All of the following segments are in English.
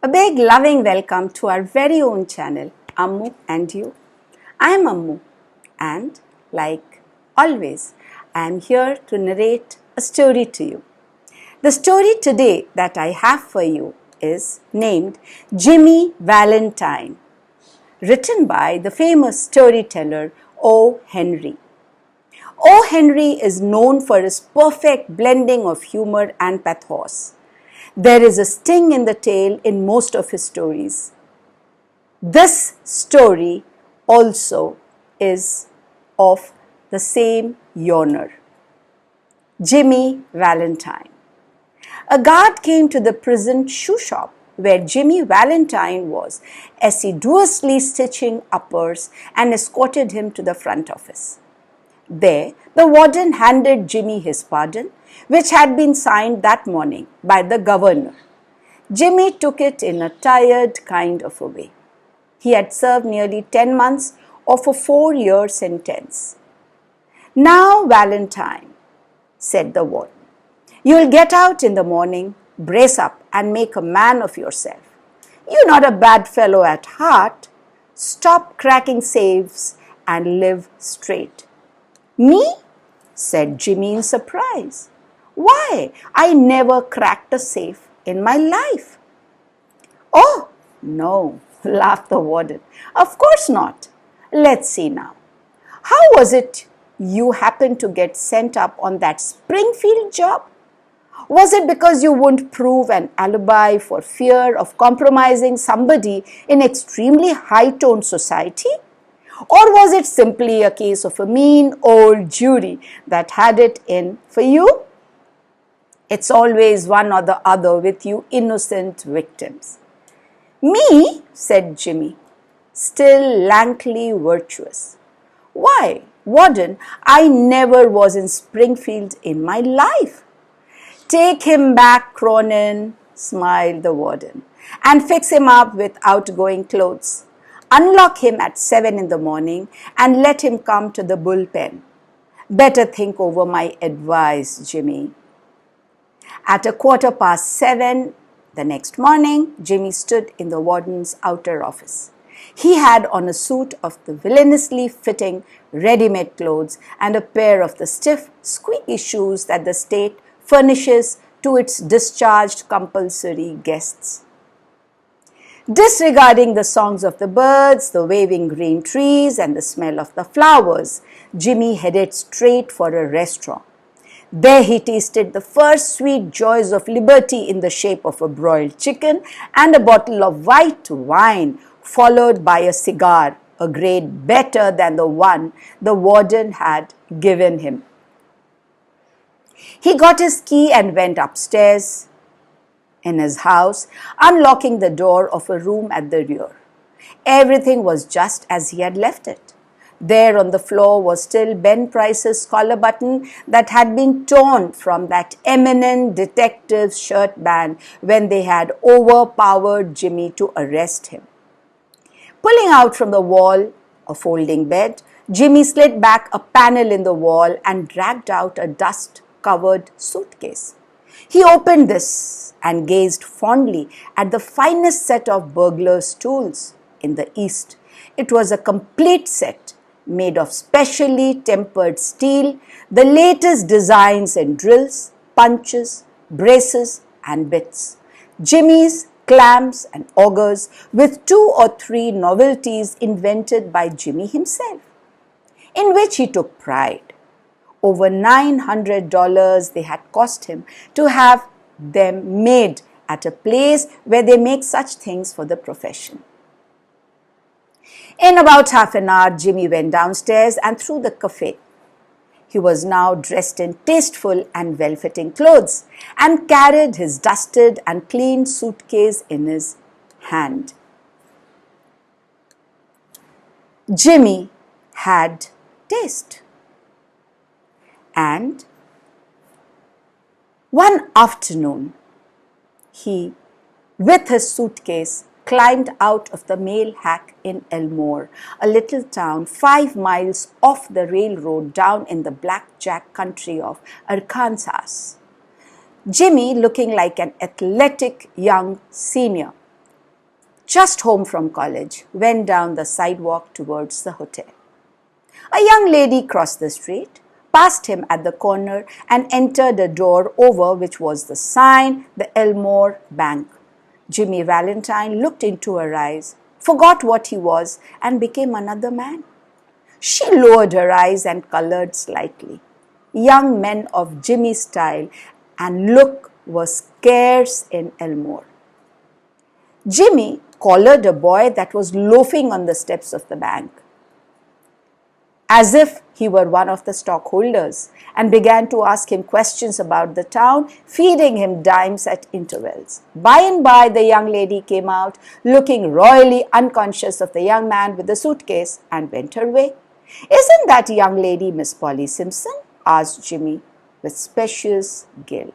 A big loving welcome to our very own channel, Ammu&You. I am Ammu and like always, I am here to narrate a story to you. The story today that I have for you is named Jimmy Valentine, written by the famous storyteller O. Henry. O. Henry is known for his perfect blending of humor and pathos. There is a sting in the tale in most of his stories. This story also is of the same yawner, Jimmy Valentine. A guard came to the prison shoe shop where Jimmy Valentine was assiduously stitching uppers and escorted him to the front office. There, the warden handed Jimmy his pardon, which had been signed that morning by the governor. Jimmy took it in a tired kind of a way. He had served nearly 10 months of a 4-year sentence. "Now, Valentine," said the warden, "you'll get out in the morning, brace up and make a man of yourself. You're not a bad fellow at heart. Stop cracking safes and live straight." "Me?" said Jimmy in surprise. "Why, I never cracked a safe in my life." "Oh, no," laughed the warden. "Of course not. Let's see now. How was it you happened to get sent up on that Springfield job? Was it because you wouldn't prove an alibi for fear of compromising somebody in extremely high-toned society? Or was it simply a case of a mean old jury that had it in for you? It's always one or the other with you innocent victims." "Me?" said Jimmy, still lankly virtuous. "Why, warden, I never was in Springfield in my life." "Take him back, Cronin," smiled the warden, "and fix him up with outgoing clothes. Unlock him at 7 in the morning and let him come to the bullpen. Better think over my advice, Jimmy." At 7:15 the next morning, Jimmy stood in the warden's outer office. He had on a suit of the villainously fitting ready-made clothes and a pair of the stiff, squeaky shoes that the state furnishes to its discharged compulsory guests. Disregarding the songs of the birds, the waving green trees, and the smell of the flowers, Jimmy headed straight for a restaurant. There he tasted the first sweet joys of liberty in the shape of a broiled chicken and a bottle of white wine, followed by a cigar, a grade better than the one the warden had given him. He got his key and went upstairs in his house, unlocking the door of a room at the rear. Everything was just as he had left it. There on the floor was still Ben Price's collar button that had been torn from that eminent detective's shirt band when they had overpowered Jimmy to arrest him. Pulling out from the wall a folding bed, Jimmy slid back a panel in the wall and dragged out a dust-covered suitcase. He opened this and gazed fondly at the finest set of burglar's tools in the East. It was a complete set made of specially tempered steel, the latest designs in drills, punches, braces, and bits. Jimmy's clamps and augers with 2 or 3 novelties invented by Jimmy himself, in which he took pride. Over $900 they had cost him to have them made at a place where they make such things for the profession. In about half an hour, Jimmy went downstairs and through the cafe. He was now dressed in tasteful and well-fitting clothes and carried his dusted and clean suitcase in his hand. Jimmy had taste. And one afternoon, he, with his suitcase, climbed out of the mail hack in Elmore, a little town 5 miles off the railroad down in the blackjack country of Arkansas. Jimmy, looking like an athletic young senior, just home from college, went down the sidewalk towards the hotel. A young lady crossed the street, passed him at the corner, and entered a door over which was the sign, the Elmore Bank. Jimmy Valentine looked into her eyes, forgot what he was, and became another man. She lowered her eyes and colored slightly. Young men of Jimmy's style and look were scarce in Elmore. Jimmy collared a boy that was loafing on the steps of the bank, as if he were one of the stockholders, and began to ask him questions about the town, feeding him dimes at intervals. By and by, the young lady came out, looking royally unconscious of the young man with the suitcase, and went her way. "Isn't that young lady Miss Polly Simpson?" asked Jimmy with specious guile.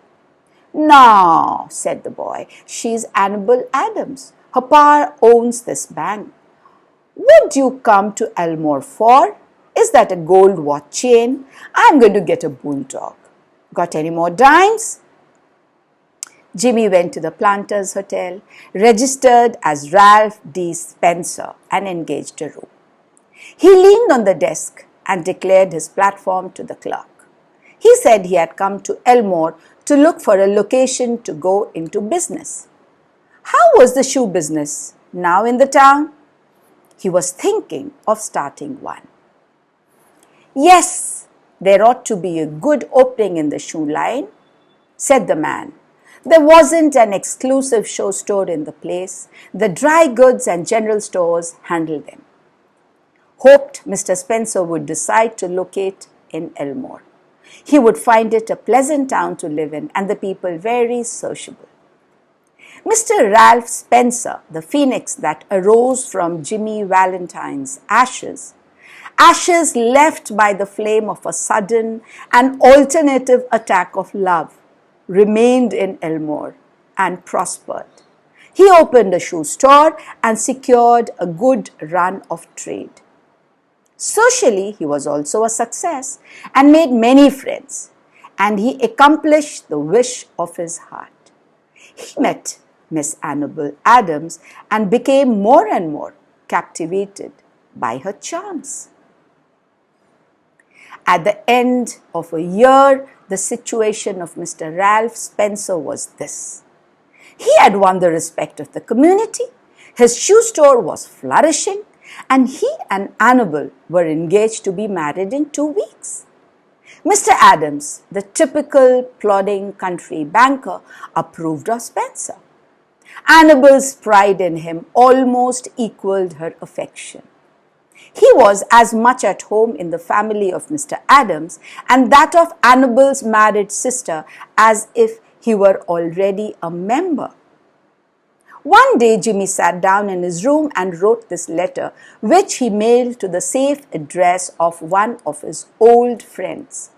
"No," said the boy, "she's Annabel Adams. Her pa owns this bank." "What'd you come to Elmore for? Is that a gold watch chain? I'm going to get a bulldog. Got any more dimes?" Jimmy went to the Planters Hotel, registered as Ralph D. Spencer, and engaged a room. He leaned on the desk and declared his platform to the clerk. He said he had come to Elmore to look for a location to go into business. How was the shoe business now in the town? He was thinking of starting one. "Yes, there ought to be a good opening in the shoe line," said the man. There wasn't an exclusive show store in the place. The dry goods and general stores handled them. Hoped Mr. Spencer would decide to locate in Elmore. He would find it a pleasant town to live in and the people very sociable. Mr. Ralph Spencer, the phoenix that arose from Jimmy Valentine's ashes left by the flame of a sudden and alternative attack of love, remained in Elmore and prospered. He opened a shoe store and secured a good run of trade. Socially, he was also a success and made many friends, and he accomplished the wish of his heart. He met Miss Annabel Adams and became more and more captivated by her charms. At the end of a year, the situation of Mr. Ralph Spencer was this. He had won the respect of the community, his shoe store was flourishing, and he and Annabel were engaged to be married in 2 weeks. Mr. Adams, the typical plodding country banker, approved of Spencer. Annabel's pride in him almost equaled her affection. He was as much at home in the family of Mr. Adams and that of Annabel's married sister as if he were already a member. One day, Jimmy sat down in his room and wrote this letter, which he mailed to the safe address of one of his old friends.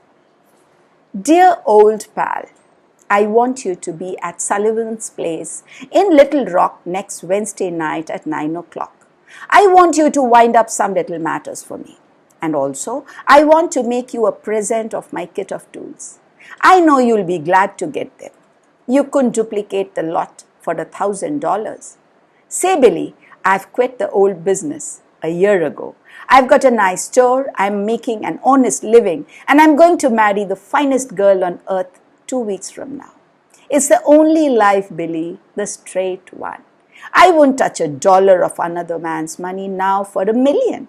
"Dear old pal, I want you to be at Sullivan's place in Little Rock next Wednesday night at 9 o'clock. I want you to wind up some little matters for me. And also, I want to make you a present of my kit of tools. I know you'll be glad to get them. You couldn't duplicate the lot for $1,000. Say, Billy, I've quit the old business a year ago. I've got a nice store, I'm making an honest living, and I'm going to marry the finest girl on earth 2 weeks from now. It's the only life, Billy, the straight one. I won't touch $1 of another man's money now for $1 million.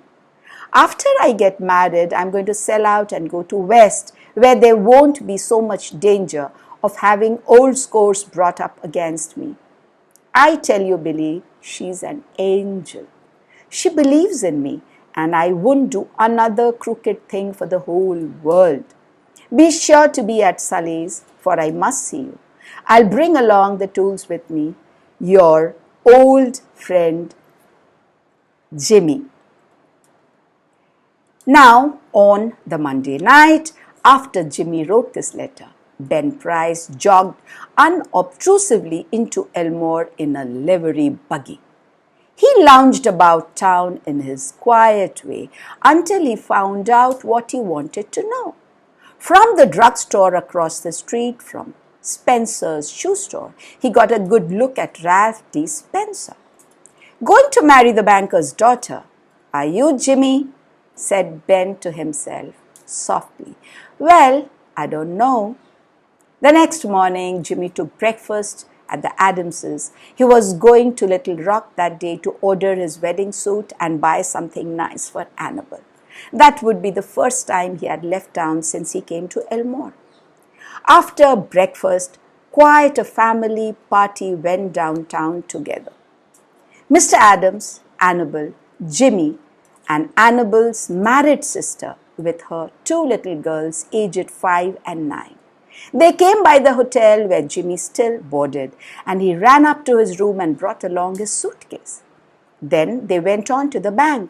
After I get married, I'm going to sell out and go to West, where there won't be so much danger of having old scores brought up against me. I tell you, Billy, she's an angel. She believes in me, and I wouldn't do another crooked thing for the whole world. Be sure to be at Sully's, for I must see you. I'll bring along the tools with me. Your old friend, Jimmy." Now, on the Monday night, after Jimmy wrote this letter, Ben Price jogged unobtrusively into Elmore in a livery buggy. He lounged about town in his quiet way until he found out what he wanted to know. From the drugstore across the street from Spencer's shoe store, he got a good look at Ralph D. Spencer. Going to marry the banker's daughter. Are you, Jimmy? Said Ben to himself softly. Well, I don't know. The next morning, Jimmy took breakfast at the Adamses. He was going to Little Rock that day to order his wedding suit and buy something nice for Annabel. That would be the first time he had left town since he came to Elmore. After breakfast, quite a family party went downtown together. Mr. Adams, Annabel, Jimmy, and Annabel's married sister with her two little girls aged 5 and 9. They came by the hotel where Jimmy still boarded, and he ran up to his room and brought along his suitcase. Then they went on to the bank.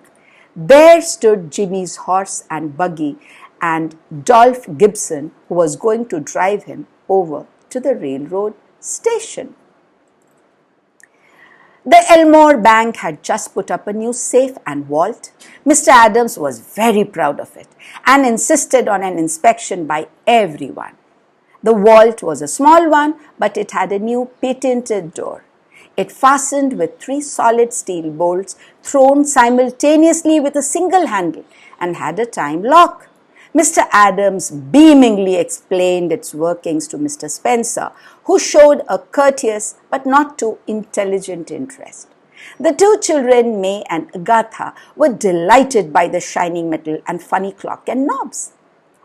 There stood Jimmy's horse and buggy and Dolph Gibson, who was going to drive him over to the railroad station. The Elmore Bank had just put up a new safe and vault. Mr. Adams was very proud of it and insisted on an inspection by everyone. The vault was a small one, but it had a new patented door. It fastened with 3 solid steel bolts thrown simultaneously with a single handle and had a time lock. Mr. Adams beamingly explained its workings to Mr. Spencer, who showed a courteous but not too intelligent interest. The 2 children, May and Agatha, were delighted by the shining metal and funny clock and knobs.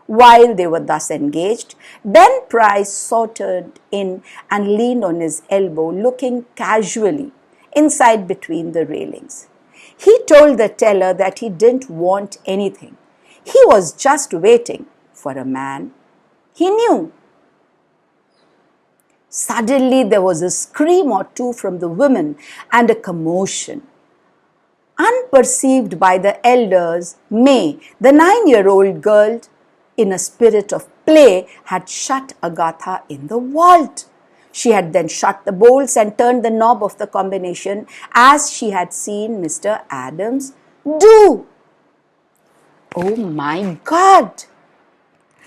While they were thus engaged, Ben Price sauntered in and leaned on his elbow, looking casually inside between the railings. He told the teller that he didn't want anything. He was just waiting for a man he knew. Suddenly there was a scream or two from the women and a commotion. Unperceived by the elders, May, the 9-year-old girl, in a spirit of play, had shut Agatha in the vault. She had then shut the bolts and turned the knob of the combination as she had seen Mr. Adams do. Oh my God!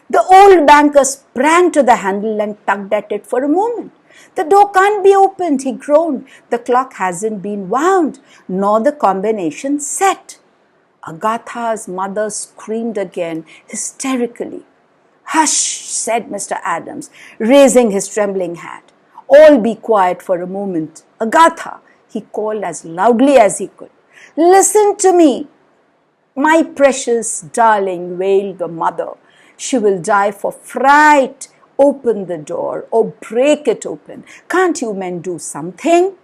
The old banker sprang to the handle and tugged at it for a moment. The door can't be opened, he groaned. The clock hasn't been wound, nor the combination set. Agatha's mother screamed again, hysterically. Hush, said Mr. Adams, raising his trembling hand. All be quiet for a moment. Agatha, he called as loudly as he could. Listen to me. My precious darling, wailed the mother. She will die for fright. Open the door or break it open. Can't you men do something?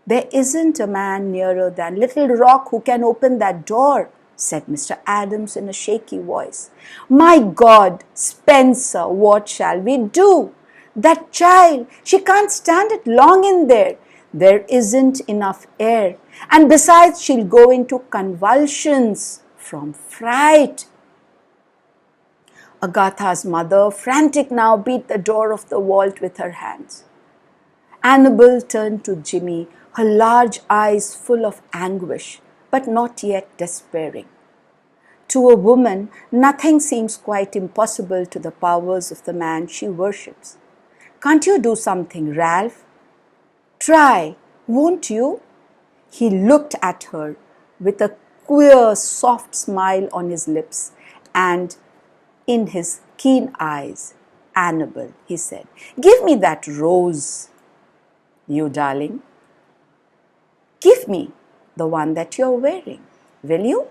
There isn't a man nearer than Little Rock who can open that door, said Mr. Adams in a shaky voice. My God, Spencer, what shall we do? That child, she can't stand it long in there. There isn't enough air. And besides, she'll go into convulsions from fright. Agatha's mother, frantic now, beat the door of the vault with her hands. Annabel turned to Jimmy, her large eyes full of anguish, but not yet despairing. To a woman, nothing seems quite impossible to the powers of the man she worships. Can't you do something, Ralph? Try, won't you? He looked at her with a queer, soft smile on his lips and in his keen eyes. Annabel, he said, give me that rose. You darling, give me the one that you're wearing, will you?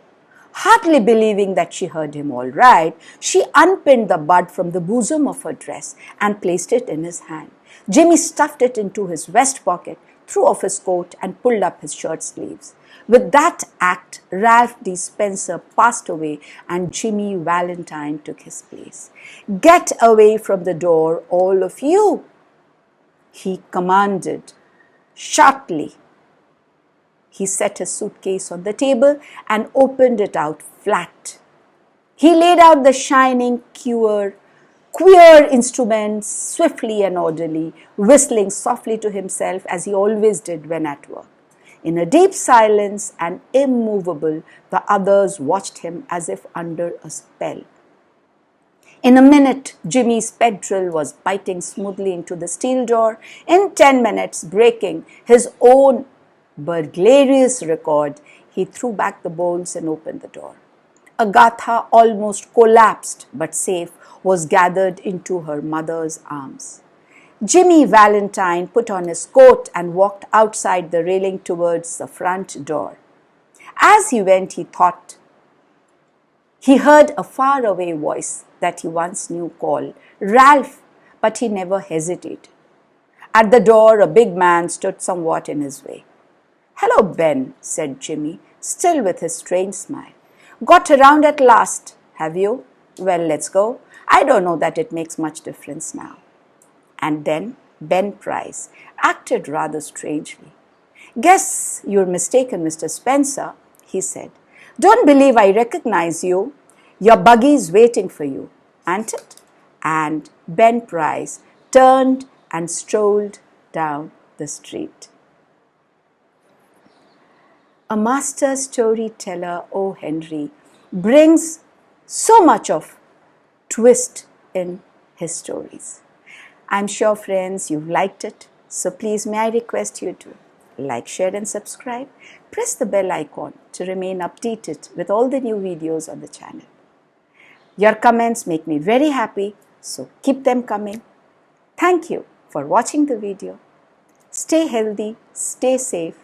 Hardly believing that she heard him all right, she unpinned the bud from the bosom of her dress and placed it in his hand. Jimmy stuffed it into his vest pocket, threw off his coat and pulled up his shirt sleeves. With that act, Ralph D. Spencer passed away and Jimmy Valentine took his place. Get away from the door, all of you, he commanded sharply. He set his suitcase on the table and opened it out flat. He laid out the shining, queer instruments swiftly and orderly, whistling softly to himself as he always did when at work. In a deep silence and immovable, the others watched him as if under a spell. In a minute, Jimmy's peg drill was biting smoothly into the steel door. In 10 minutes, breaking his own burglarious record, he threw back the bolts and opened the door. Agatha almost collapsed, but safe, was gathered into her mother's arms. Jimmy Valentine put on his coat and walked outside the railing towards the front door. As he went, he thought. He heard a faraway voice that he once knew call, "Ralph," but he never hesitated. At the door, a big man stood somewhat in his way. "Hello, Ben," said Jimmy, still with his strange smile. "Got around at last, have you? Well, let's go. I don't know that it makes much difference now." And then Ben Price acted rather strangely. "Guess you're mistaken, Mr. Spencer," he said. "Don't believe I recognize you. Your buggy's waiting for you, ain't it?" And Ben Price turned and strolled down the street. A master storyteller, O. Henry, brings so much of twist in his stories. I'm sure, friends, you've liked it. So please, may I request you to like, share and subscribe. Press the bell icon to remain updated with all the new videos on the channel. Your comments make me very happy, so keep them coming. Thank you for watching the video. Stay healthy, stay safe,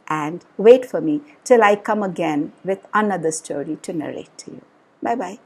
and wait for me till I come again with another story to narrate to you. Bye-bye.